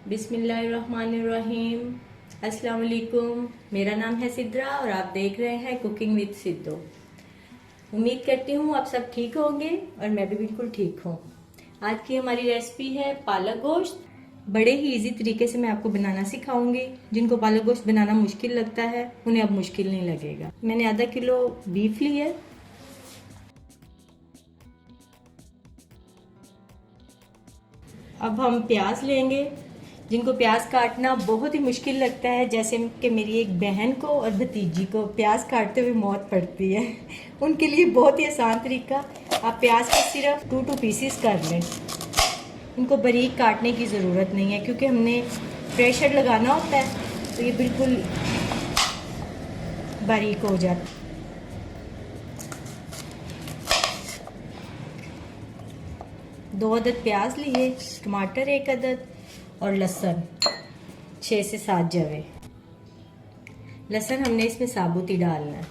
बिस्मिल्लाहिर्रहमानिर्रहीम। अस्सलाम वालेकुम। मेरा नाम है सिद्रा और आप देख रहे हैं कुकिंग विद सिद्धू। उम्मीद करती हूँ आप सब ठीक होंगे और मैं भी बिल्कुल ठीक हूँ। आज की हमारी रेसिपी है पालक गोश्त। बड़े ही इजी तरीके से मैं आपको बनाना सिखाऊंगी। जिनको पालक गोश्त बनाना मुश्किल लगता है उन्हें अब मुश्किल नहीं लगेगा। मैंने आधा किलो बीफ ली है। अब हम प्याज लेंगे। जिनको प्याज काटना बहुत ही मुश्किल लगता है, जैसे कि मेरी एक बहन को और भतीजी को प्याज काटते हुए मौत पड़ती है, उनके लिए बहुत ही आसान तरीका, आप प्याज को सिर्फ 2 पीसेस कर लें। इनको बारीक काटने की ज़रूरत नहीं है क्योंकि हमने प्रेशर लगाना होता है, तो ये बिल्कुल बारीक हो जाता है। दो अदद प्याज लिए, टमाटर 1 अदद और लहसुन 6 से 7 जवे। लहसुन हमने इसमें साबुत ही डालना है।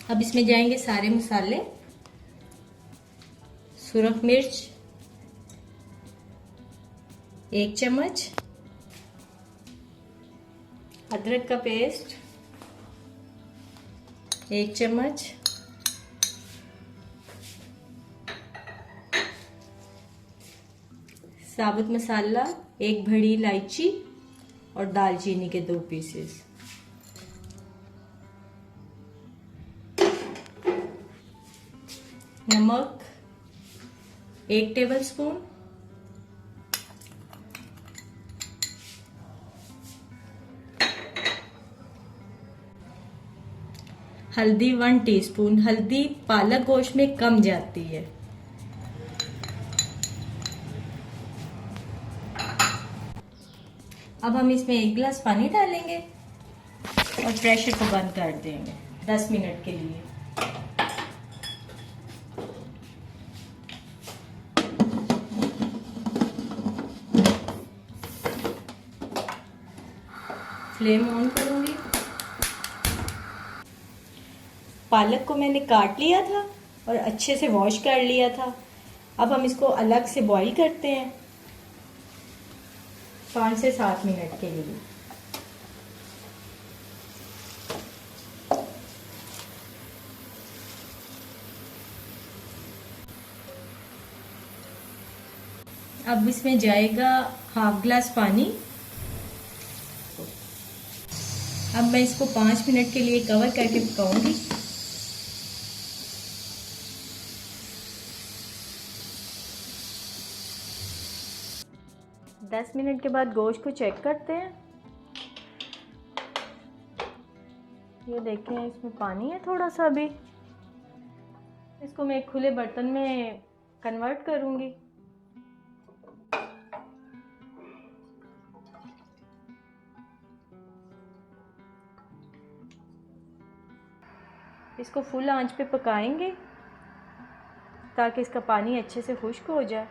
अब इसमें जाएंगे सारे मसाले। सुरख मिर्च 1 चम्मच, अदरक का पेस्ट 1 चम्मच, साबुत मसाला 1 बड़ी इलायची और दालचीनी के 2 पीसेस। नमक 1 टेबलस्पून, हल्दी 1 टीस्पून। हल्दी पालक गोश्त में कम जाती है। अब हम इसमें 1 गिलास पानी डालेंगे और प्रेशर को बंद कर देंगे 10 मिनट के लिए। फ्लेम ऑन करूंगी। पालक को मैंने काट लिया था और अच्छे से वॉश कर लिया था। अब हम इसको अलग से बॉईल करते हैं 5 से 7 मिनट के लिए। अब इसमें जाएगा हाफ ग्लास पानी। अब मैं इसको 5 मिनट के लिए कवर करके पकाऊंगी। दस मिनट के बाद गोश्त को चेक करते हैं। ये देखें, इसमें पानी है थोड़ा सा अभी। इसको मैं एक खुले बर्तन में कन्वर्ट करूंगी। इसको फुल आंच पे पकाएंगे ताकि इसका पानी अच्छे से खुश्क हो जाए।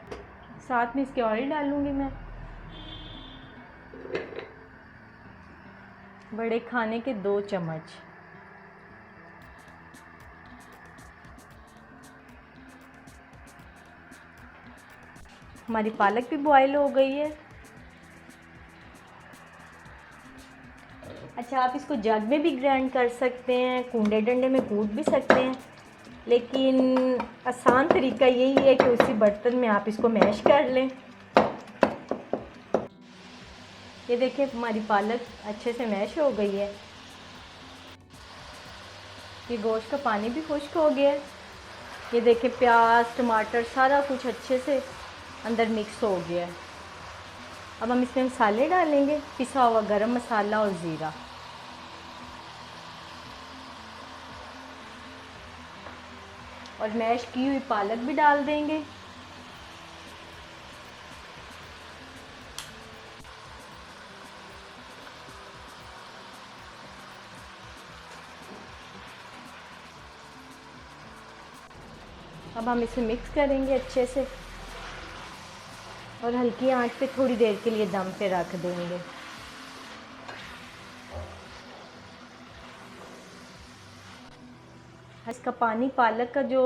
साथ में इसके ऑयल डालूंगी मैं, बड़े खाने के 2 चम्मच। हमारी पालक भी बॉयल हो गई है। अच्छा, आप इसको जग में भी ग्राइंड कर सकते हैं, कूंडे डंडे में कूट भी सकते हैं, लेकिन आसान तरीका यही है कि उसी बर्तन में आप इसको मैश कर लें। ये देखिए, हमारी पालक अच्छे से मैश हो गई है। ये गोश्त का पानी भी खुश्क हो गया है। ये देखिए, प्याज टमाटर सारा कुछ अच्छे से अंदर मिक्स हो गया है। अब हम इसमें मसाले डालेंगे, पिसा हुआ गरम मसाला और ज़ीरा। और मैश की हुई पालक भी डाल देंगे। अब हम इसे मिक्स करेंगे अच्छे से और हल्की आंच पे थोड़ी देर के लिए दम पे रख देंगे। इसका पानी पालक का जो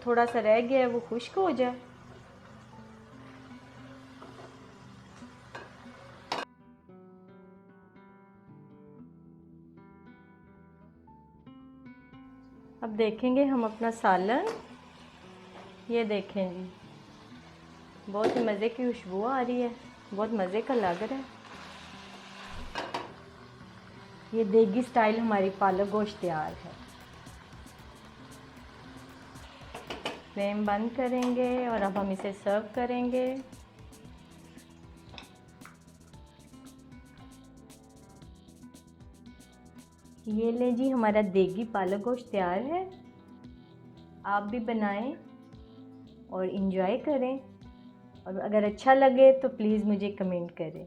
थोड़ा सा रह गया है वो खुश्क हो जाए। अब देखेंगे हम अपना सालन। ये देखें जी, बहुत ही मज़े की खुशबू आ रही है, बहुत मज़े का लग रहा है। ये देगी स्टाइल हमारी पालक गोश्त तैयार है। फ्लेम बंद करेंगे और अब हम इसे सर्व करेंगे। ये ले जी, हमारा देगी पालक गोश्त तैयार है। आप भी बनाएं और इंजॉय करें, और अगर अच्छा लगे तो प्लीज़ मुझे कमेंट करें।